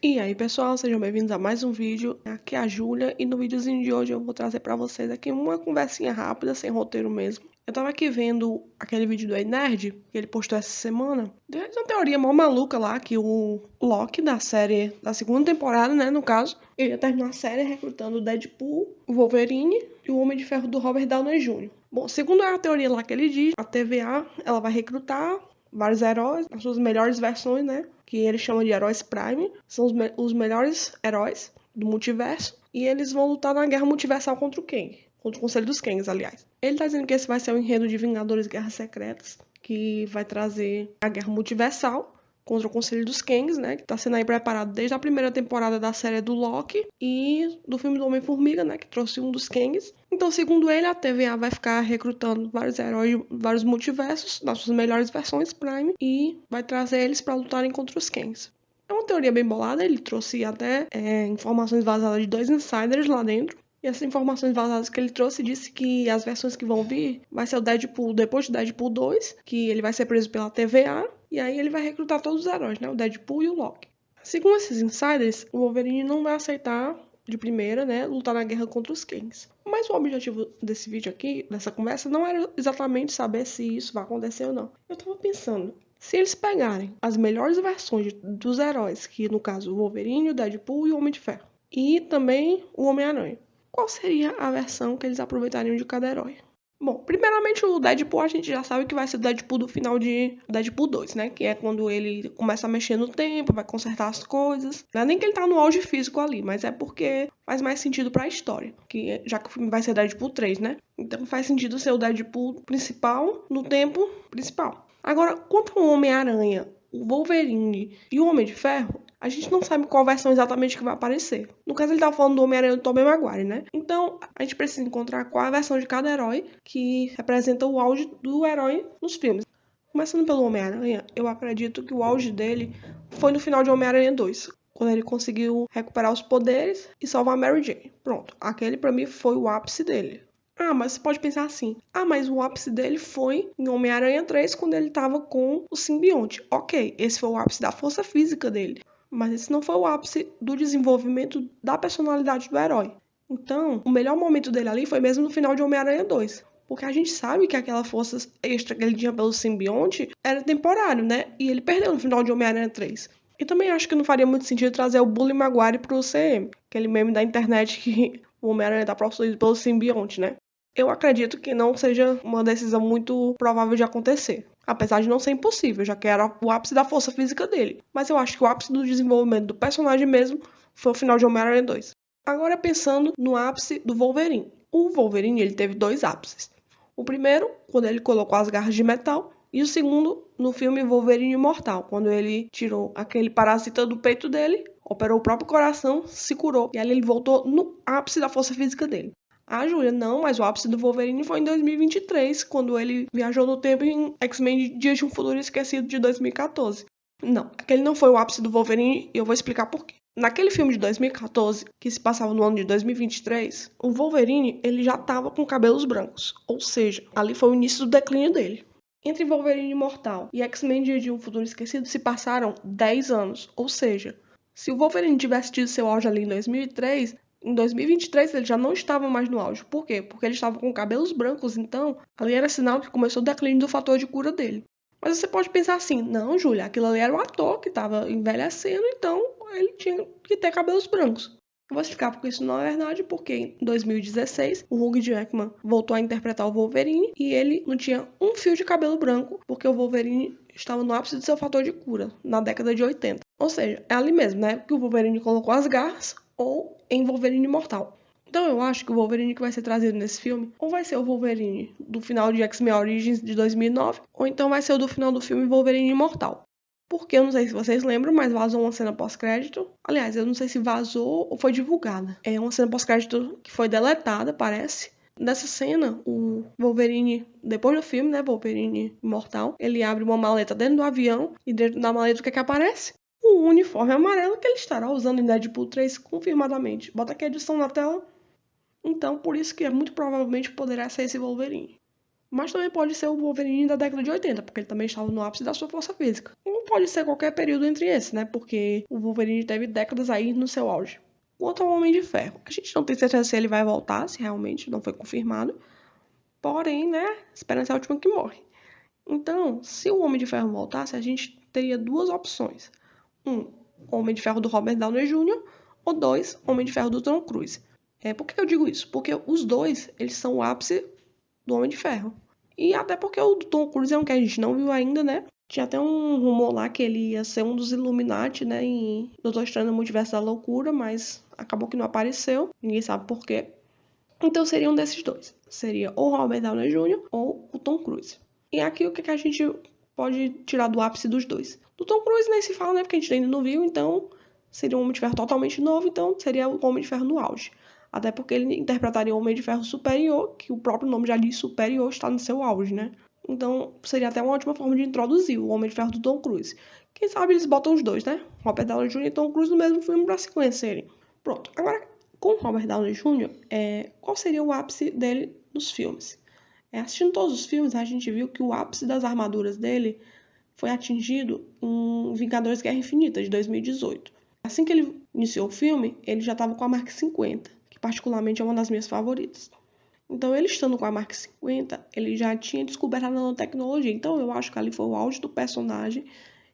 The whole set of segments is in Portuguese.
E aí pessoal, sejam bem-vindos a mais um vídeo. Aqui é a Júlia e no videozinho de hoje eu vou trazer pra vocês aqui uma conversinha rápida, sem roteiro mesmo. Eu tava aqui vendo aquele vídeo do Ei Nerd, que ele postou essa semana. Tem uma teoria mó maluca lá, que o Loki da série, da segunda temporada, né, no caso, ele ia terminar a série recrutando o Deadpool, o Wolverine e o Homem de Ferro do Robert Downey Jr. Bom, segundo a teoria lá que ele diz, a TVA, ela vai recrutar vários heróis, as suas melhores versões, né? Que ele chama de heróis Prime. São os melhores heróis do multiverso. E eles vão lutar na guerra multiversal contra o Kang. Contra o Conselho dos Kangs, aliás. Ele tá dizendo que esse vai ser o enredo de Vingadores Guerras Secretas. Que vai trazer a guerra multiversal contra o Conselho dos Kangs, né? Que tá sendo aí preparado desde a primeira temporada da série do Loki e do filme do Homem-Formiga, né? Que trouxe um dos Kangs. Então, segundo ele, a TVA vai ficar recrutando vários heróis, vários multiversos, das suas melhores versões Prime, e vai trazer eles para lutarem contra os Kangs. É uma teoria bem bolada, ele trouxe até informações vazadas de 2 insiders lá dentro. E essas informações vazadas que ele trouxe disse que as versões que vão vir vai ser o Deadpool depois do Deadpool 2, que ele vai ser preso pela TVA, e aí ele vai recrutar todos os heróis, né? O Deadpool e o Loki. Segundo esses insiders, o Wolverine não vai aceitar de primeira, né, lutar na guerra contra os Kangs. Mas o objetivo desse vídeo aqui, dessa conversa, não era exatamente saber se isso vai acontecer ou não. Eu tava pensando, se eles pegarem as melhores versões dos heróis, que no caso o Wolverine, o Deadpool e o Homem de Ferro, e também o Homem-Aranha, qual seria a versão que eles aproveitariam de cada herói? Bom, primeiramente o Deadpool a gente já sabe que vai ser o Deadpool do final de Deadpool 2, né? Que é quando ele começa a mexer no tempo, vai consertar as coisas. Não é nem que ele tá no auge físico ali, mas é porque faz mais sentido pra história. Já que o filme vai ser Deadpool 3, né? Então faz sentido ser o Deadpool principal no tempo principal. Agora, quanto ao Homem-Aranha, o Wolverine e o Homem de Ferro, a gente não sabe qual versão exatamente que vai aparecer. No caso, ele tá falando do Homem-Aranha do Tobey Maguire, né? Então, a gente precisa encontrar qual a versão de cada herói que representa o auge do herói nos filmes. Começando pelo Homem-Aranha, eu acredito que o auge dele foi no final de Homem-Aranha 2, quando ele conseguiu recuperar os poderes e salvar a Mary Jane. Pronto, aquele pra mim foi o ápice dele. Ah, mas você pode pensar assim. Ah, mas o ápice dele foi em Homem-Aranha 3, quando ele tava com o simbionte. Ok, esse foi o ápice da força física dele. Mas esse não foi o ápice do desenvolvimento da personalidade do herói. Então, o melhor momento dele ali foi mesmo no final de Homem-Aranha 2. Porque a gente sabe que aquela força extra que ele tinha pelo simbionte era temporário, né? E ele perdeu no final de Homem-Aranha 3. E também acho que não faria muito sentido trazer o Bully Maguire pro CM. Aquele meme da internet que o Homem-Aranha tá possuído pelo simbionte, né? Eu acredito que não seja uma decisão muito provável de acontecer. Apesar de não ser impossível, já que era o ápice da força física dele. Mas eu acho que o ápice do desenvolvimento do personagem mesmo foi o final de Homem-Aranha 2. Agora pensando no ápice do Wolverine. O Wolverine ele teve 2 ápices. O primeiro, quando ele colocou as garras de metal. E o segundo, no filme Wolverine Imortal, quando ele tirou aquele parasita do peito dele, operou o próprio coração, se curou. E ali ele voltou no ápice da força física dele. Ah, Júlia, não, mas o ápice do Wolverine foi em 2023, quando ele viajou no tempo em X-Men Dias de um Futuro Esquecido de 2014. Não, aquele não foi o ápice do Wolverine e eu vou explicar por quê. Naquele filme de 2014, que se passava no ano de 2023, o Wolverine ele já estava com cabelos brancos, ou seja, ali foi o início do declínio dele. Entre Wolverine Imortal e X-Men Dias de um Futuro Esquecido se passaram 10 anos, ou seja, se o Wolverine tivesse tido seu auge ali em 2003, em 2023 ele já não estava mais no auge. Por quê? Porque ele estava com cabelos brancos, então ali era sinal que começou o declínio do fator de cura dele. Mas você pode pensar assim, não, Júlia, aquilo ali era o ator que estava envelhecendo, então ele tinha que ter cabelos brancos. Eu vou explicar porque isso não é verdade, porque em 2016 o Hugh Jackman voltou a interpretar o Wolverine e ele não tinha um fio de cabelo branco, porque o Wolverine estava no ápice do seu fator de cura, na década de 80. Ou seja, é ali mesmo, né, que o Wolverine colocou as garras ou em Wolverine Imortal. Então eu acho que o Wolverine que vai ser trazido nesse filme ou vai ser o Wolverine do final de X-Men Origins de 2009, ou então vai ser o do final do filme Wolverine Imortal. Porque eu não sei se vocês lembram, mas vazou uma cena pós-crédito. Aliás, eu não sei se vazou ou foi divulgada. É uma cena pós-crédito que foi deletada, parece. Nessa cena, o Wolverine, depois do filme, né, Wolverine Imortal, ele abre uma maleta dentro do avião e dentro da maleta o que é que aparece? Um uniforme amarelo que ele estará usando em Deadpool 3 confirmadamente. Bota aqui a edição na tela. Então, por isso que muito provavelmente poderá ser esse Wolverine. Mas também pode ser o Wolverine da década de 80, porque ele também estava no ápice da sua força física. Ou pode ser qualquer período entre esses, né? Porque o Wolverine teve décadas aí no seu auge. Quanto ao Homem de Ferro, a gente não tem certeza se ele vai voltar, se realmente não foi confirmado. Porém, né? Esperança é a última que morre. Então, se o Homem de Ferro voltasse, a gente teria duas opções. Homem de Ferro do Robert Downey Jr. ou 2, Homem de Ferro do Tom Cruise. Por que eu digo isso? Porque os dois, eles são o ápice do Homem de Ferro. E até porque o do Tom Cruise é um que a gente não viu ainda, né? Tinha até um rumor lá que ele ia ser um dos Illuminati, né? Em Doutor Estranho no Multiverso da Loucura, mas acabou que não apareceu. Ninguém sabe por quê. Então seria um desses dois. Seria ou Robert Downey Jr. ou o Tom Cruise. E aqui o que a gente pode tirar do ápice dos dois? Do Tom Cruise nem se fala, né? Porque a gente ainda não viu, então seria um Homem de Ferro totalmente novo, então seria o Homem de Ferro no auge. Até porque ele interpretaria o Homem de Ferro superior, que o próprio nome já diz superior, está no seu auge, né? Então seria até uma ótima forma de introduzir o Homem de Ferro do Tom Cruise. Quem sabe eles botam os dois, né? Robert Downey Jr. e Tom Cruise no mesmo filme para se conhecerem. Pronto. Agora, com Robert Downey Jr., qual seria o ápice dele nos filmes? Assistindo todos os filmes, a gente viu que o ápice das armaduras dele foi atingido em Vingadores Guerra Infinita, de 2018. Assim que ele iniciou o filme, ele já estava com a Mark 50, que particularmente é uma das minhas favoritas. Então, ele estando com a Mark 50, ele já tinha descoberto a nanotecnologia. Então, eu acho que ali foi o auge do personagem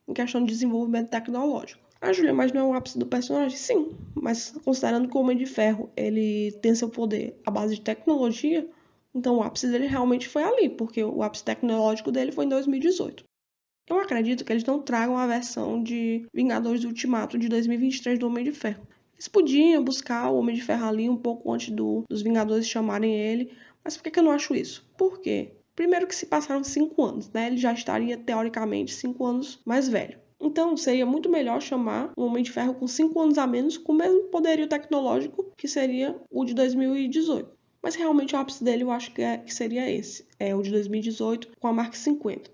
em questão de desenvolvimento tecnológico. Júlia, mas não é o ápice do personagem? Sim, mas considerando que o Homem de Ferro ele tem seu poder à base de tecnologia, então o ápice dele realmente foi ali, porque o ápice tecnológico dele foi em 2018. Eu acredito que eles não tragam a versão de Vingadores Ultimato de 2023 do Homem de Ferro. Eles podiam buscar o Homem de Ferro ali um pouco antes dos Vingadores chamarem ele, mas por que eu não acho isso? Por quê? Primeiro que se passaram 5 anos, né? Ele já estaria, teoricamente, 5 anos mais velho. Então, seria muito melhor chamar um Homem de Ferro com 5 anos a menos, com o mesmo poderio tecnológico que seria o de 2018. Mas realmente o ápice dele eu acho que seria esse, o de 2018 com a Mark 50.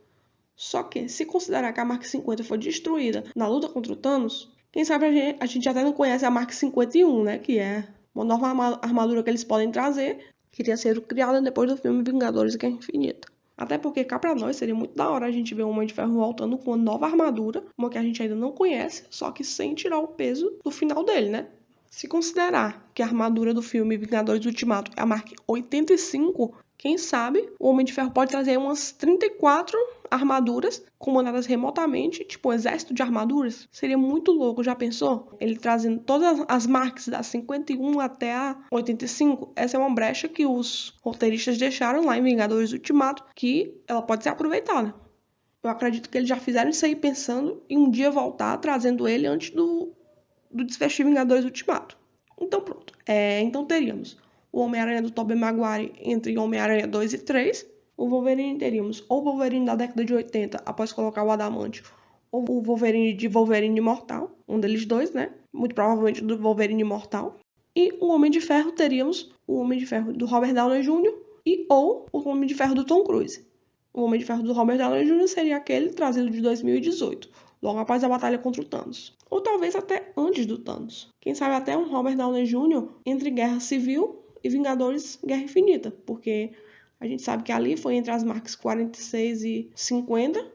Só que, se considerar que a Mark 50 foi destruída na luta contra o Thanos, quem sabe a gente até não conhece a Mark 51, né? Que é uma nova armadura que eles podem trazer, que teria sido criada depois do filme Vingadores Guerra Infinita. Até porque cá pra nós seria muito da hora a gente ver o Homem de Ferro voltando com uma nova armadura, uma que a gente ainda não conhece, só que sem tirar o peso do final dele, né? Se considerar que a armadura do filme Vingadores Ultimato é a Mark 85, quem sabe o Homem de Ferro pode trazer umas 34 armaduras comandadas remotamente, tipo um exército de armaduras. Seria muito louco, já pensou? Ele trazendo todas as marcas da 51 até a 85. Essa é uma brecha que os roteiristas deixaram lá em Vingadores Ultimato, que ela pode ser aproveitada. Eu acredito que eles já fizeram isso aí pensando em um dia voltar trazendo ele antes do desfecho de Vingadores Ultimato. Então pronto. Então teríamos o Homem-Aranha do Tobey Maguire entre Homem-Aranha 2 e 3. O Wolverine teríamos ou o Wolverine da década de 80 após colocar o Adamante, ou o Wolverine de Wolverine Imortal, um deles dois, né? Muito provavelmente do Wolverine Imortal. E o Homem de Ferro teríamos o Homem de Ferro do Robert Downey Jr. ou o Homem de Ferro do Tom Cruise. O Homem de Ferro do Robert Downey Jr. seria aquele trazido de 2018, logo após a batalha contra o Thanos. Ou talvez até antes do Thanos. Quem sabe até um Robert Downey Jr. entre Guerra Civil e Vingadores Guerra Infinita, porque a gente sabe que ali foi entre as marcas 46 e 50.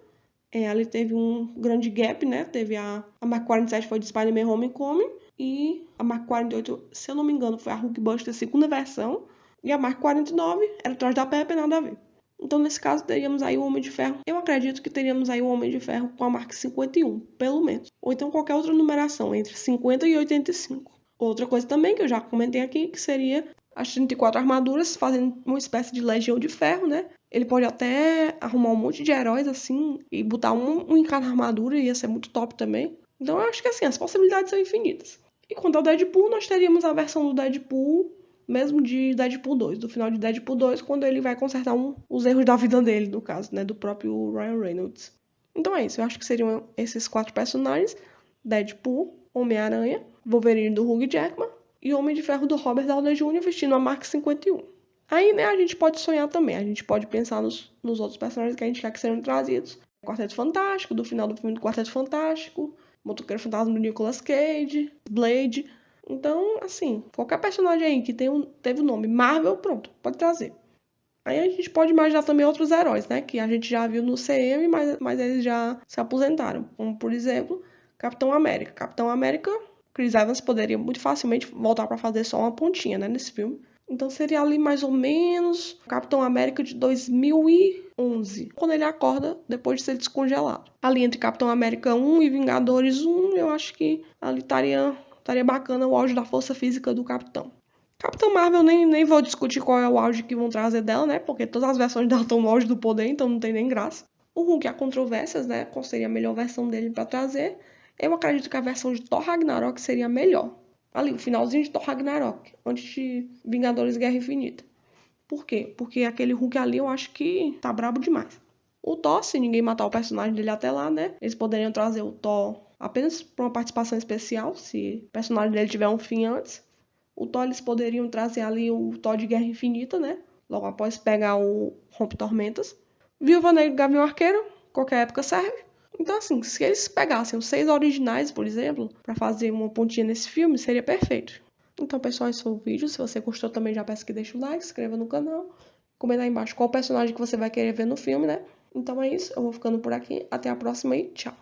Ali teve um grande gap, né? Teve a marca 47 foi de Spider-Man Homecoming e a marca 48, se eu não me engano, foi a Hulkbuster segunda versão e a marca 49 era o Traje da Pepper, nada a ver. Então, nesse caso, teríamos aí o Homem de Ferro. Eu acredito que teríamos aí o Homem de Ferro com a marca 51, pelo menos. Ou então qualquer outra numeração, entre 50 e 85. Outra coisa também que eu já comentei aqui, que seria as 34 armaduras fazendo uma espécie de legião de ferro, né? Ele pode até arrumar um monte de heróis, assim, e botar um em cada armadura, ia ser muito top também. Então, eu acho que, assim, as possibilidades são infinitas. E quanto ao Deadpool, nós teríamos a versão do Deadpool mesmo de Deadpool 2, do final de Deadpool 2, quando ele vai consertar os erros da vida dele, no caso, né, do próprio Ryan Reynolds. Então é isso, eu acho que seriam esses 4 personagens: Deadpool, Homem-Aranha, Wolverine do Hugh Jackman e Homem de Ferro do Robert Downey Jr. vestindo a Mark 51. Aí, né, a gente pode sonhar também, a gente pode pensar nos outros personagens que a gente quer que sejam trazidos. Quarteto Fantástico, do final do filme do Quarteto Fantástico, Motoqueiro Fantasma do Nicolas Cage, Blade. Então, assim, qualquer personagem aí que teve o nome Marvel, pronto, pode trazer. Aí a gente pode imaginar também outros heróis, né? Que a gente já viu no CM, mas eles já se aposentaram. Como, por exemplo, Capitão América. Capitão América, Chris Evans poderia muito facilmente voltar para fazer só uma pontinha, né? Nesse filme. Então seria ali mais ou menos Capitão América de 2011, quando ele acorda depois de ser descongelado. Ali entre Capitão América 1 e Vingadores 1, eu acho que ali estaria bacana o auge da força física do Capitão. Capitã Marvel, nem vou discutir qual é o auge que vão trazer dela, né? Porque todas as versões dela estão no auge do poder, então não tem nem graça. O Hulk, há controvérsias, né? Qual seria a melhor versão dele para trazer? Eu acredito que a versão de Thor Ragnarok seria a melhor. Ali, o finalzinho de Thor Ragnarok, antes de Vingadores Guerra Infinita. Por quê? Porque aquele Hulk ali eu acho que tá brabo demais. O Thor, se ninguém matar o personagem dele até lá, né? Eles poderiam trazer o Thor apenas para uma participação especial, se o personagem dele tiver um fim antes. O Thor, eles poderiam trazer ali o Thor de Guerra Infinita, né? Logo após pegar o Rompe-Tormentas. Viúva Negra e Gavião Arqueiro, qualquer época serve. Então, assim, se eles pegassem os 6 originais, por exemplo, para fazer uma pontinha nesse filme, seria perfeito. Então, pessoal, esse foi o vídeo. Se você gostou também, já peço que deixe o like, se inscreva no canal. Comenta aí embaixo qual personagem que você vai querer ver no filme, né? Então é isso, eu vou ficando por aqui. Até a próxima e tchau.